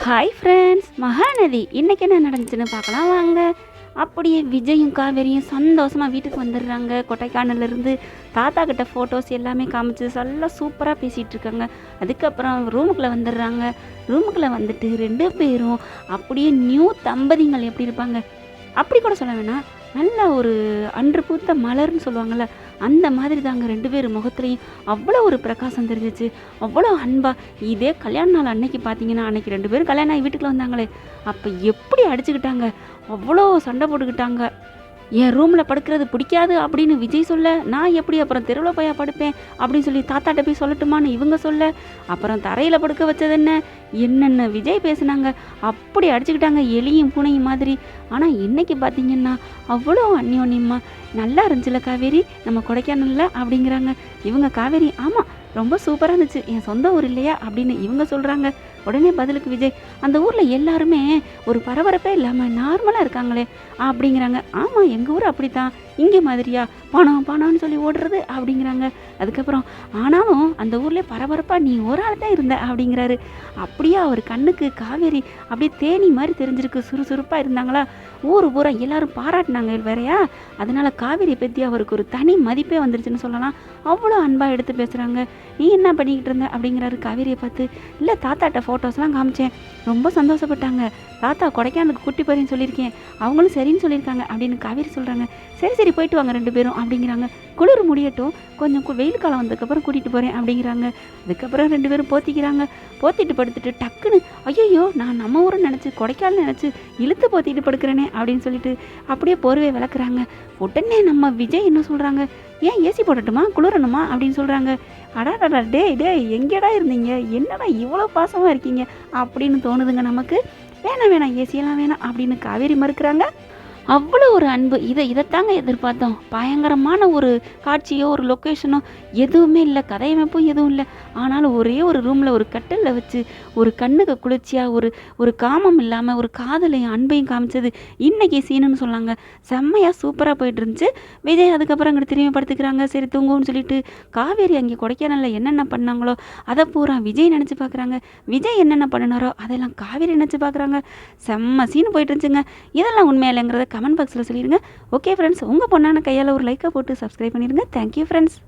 Hi friends, Mahanadi இன்றைக்கி என்ன நடந்துச்சுன்னு பார்க்கலாம் வாங்க. அப்படியே விஜயும் காவேரியும் சந்தோஷமாக வீட்டுக்கு வந்துடுறாங்க. கொடைக்கானலேருந்து தாத்தா கிட்ட ஃபோட்டோஸ் எல்லாமே காமிச்சு நல்லா சூப்பராக பேசிகிட்டு இருக்காங்க. அதுக்கப்புறம் ரூமுக்குள்ளே வந்துடுறாங்க. ரூமுக்குள்ளே வந்துட்டு ரெண்டு பேரும் அப்படியே நியூ தம்பதிகள் எப்படி இருப்பாங்க அப்படி கூட சொல்ல வேணாம், நல்ல ஒரு அன்று பூத்த மலர்னு சொல்லுவாங்கள்ல, அந்த மாதிரி தாங்க ரெண்டு பேர் முகத்துலையும் அவ்வளோ ஒரு பிரகாசம் தெரிஞ்சிச்சு, அவ்வளோ அன்பா. இதே கல்யாண நாள் அன்னைக்கு பார்த்தீங்கன்னா, அன்னைக்கு ரெண்டு பேரும் கல்யாணம் ஆகி வீட்டுக்குள்ள வந்தாங்களே, அப்போ எப்படி அடிச்சுக்கிட்டாங்க, அவ்வளோ சண்டை போட்டுக்கிட்டாங்க. என் ரூமில் படுக்கிறது பிடிக்காது அப்படின்னு விஜய் சொல்ல, நான் எப்படி அப்புறம் தெருவில் போய் படுப்பேன் அப்படின்னு சொல்லி தாத்தாட்ட போய் சொல்லட்டுமான்னு இவங்க சொல்ல, அப்புறம் தரையில் படுக்க வச்சது என்னென்ன விஜய் பேசுனாங்க. அப்படி அடிச்சுக்கிட்டாங்க எலியும் பூனையும் மாதிரி. ஆனால் இன்னைக்கு பார்த்தீங்கன்னா அவ்வளோ அந்யோன்யமாக நல்லா இருந்துச்சுல காவேரி நம்ம கொடைக்கானலில் அப்படிங்கிறாங்க இவங்க. காவேரி ஆமாம் ரொம்ப சூப்பராக இருந்துச்சு, என் சொந்த ஊர் இல்லையா அப்படின்னு இவங்க சொல்கிறாங்க. உடனே பதிலுக்கு விஜய், அந்த ஊரில் எல்லாருமே ஒரு பரபரப்பே இல்லாமல் நார்மலாக இருக்காங்களே அப்படிங்கிறாங்க. ஆமாம் எங்கள் ஊர் அப்படி தான், இங்கே மாதிரியா பணம் பணம்னு சொல்லி ஓடுறது அப்படிங்கிறாங்க. அதுக்கப்புறம் ஆனாலும் அந்த ஊர்லேயே பரபரப்பாக நீ ஒரு ஆள் தான் இருந்த அப்படிங்கிறாரு. அப்படியே அவர் கண்ணுக்கு காவேரி அப்படியே தேனி மாதிரி தெரிஞ்சிருக்கு, சுறுசுறுப்பாக இருந்தாங்களா. ஊர் பூரா எல்லாரும் பாராட்டினாங்க வேறையா, அதனால காவேரியை பற்றி அவருக்கு ஒரு தனி மதிப்பே வந்துருச்சுன்னு சொல்லலாம். அவ்வளோ அன்பாக எடுத்து பேசுகிறாங்க. நீ என்ன பண்ணிக்கிட்டு இருந்த அப்படிங்கிறாரு காவேரியை பார்த்து. இல்லை தாத்தாட்ட ஃபோட்டோஸ்லாம் காமிச்சேன், ரொம்ப சந்தோஷப்பட்டாங்க. தாத்தா கொடைக்கானலுக்கு கூட்டி போறேன்னு சொல்லியிருக்கேன், அவங்களும் சரின்னு சொல்லியிருக்காங்க அப்படின்னு காவேரி சொல்கிறாங்க. சரி சரி போயிட்டு வாங்க ரெண்டு பேரும் அப்படிங்கிறாங்க. குளிர் முடியட்டும், கொஞ்சம் வெயில் காலம் வந்ததுக்கப்புறம் கூட்டிகிட்டு போகிறேன் அப்படிங்கிறாங்க. அதுக்கப்புறம் ரெண்டு பேரும் போத்திக்கிறாங்க. போத்திட்டு படுத்துட்டு டக்குன்னு ஐயோ நான் நம்ம ஊரை நினச்சி கொடைக்கானல் நினச்சி இழுத்து போத்திட்டு படுக்கிறேனே அப்படின்னு சொல்லிட்டு அப்படியே போர்வை விளக்குறாங்க. உடனே நம்ம விஜய் என்ன சொல்கிறாங்க, ஏன் ஏசி போடட்டுமா குளிரணுமா அப்படின்னு சொல்கிறாங்க. அடாடா டேய் எங்கேடா இருந்தீங்க, என்னடா இவ்வளோ பாசமாக இருக்கீங்க அப்படின்னு தோணுதுங்க நமக்கு. வேணாம் ஏசியெல்லாம் வேணாம் அப்படின்னு காவேரி மறுக்கிறாங்க. அவ்வளோ ஒரு அன்பு, இதைத்தாங்க எதிர்பார்த்தோம். பயங்கரமான ஒரு காட்சியோ ஒரு லொக்கேஷனோ எதுவுமே இல்லை, கதையமைப்பும் எதுவும் இல்லை. ஆனாலும் ஒரே ஒரு ரூமில் ஒரு கட்டிலில் வச்சு ஒரு கண்ணுக்கு குளிர்ச்சியாக ஒரு காமம் இல்லாமல் ஒரு காதலையும் அன்பையும் காமிச்சது இன்னைக்கு சீனுன்னு சொன்னாங்க. செம்மையாக சூப்பராக போயிட்டு இருந்துச்சு. விஜய் அதுக்கப்புறம் அங்கிட்டு திரும்பி படுத்துக்கிறாங்க. சரி தூங்குன்னு சொல்லிட்டு காவேரி அங்கே கொடைக்கானலில் என்னென்ன பண்ணாங்களோ அதை பூரா விஜய் நினச்சி பார்க்குறாங்க. விஜய் என்னென்ன பண்ணினாரோ அதெல்லாம் காவேரி நினச்சி பார்க்குறாங்க. செம்ம சீன் போயிட்டு இருந்துச்சுங்க. இதெல்லாம் உண்மையில்லைங்கிறத கமெண்ட் பாக்ஸில் சொல்லிடுங்க. ஓகே ஃப்ரெண்ட்ஸ், உங்கள் பொண்ணான கையால் ஒரு லைக்கை போட்டு சப்ஸ்கிரைப் பண்ணிடுங்க. Thank you friends.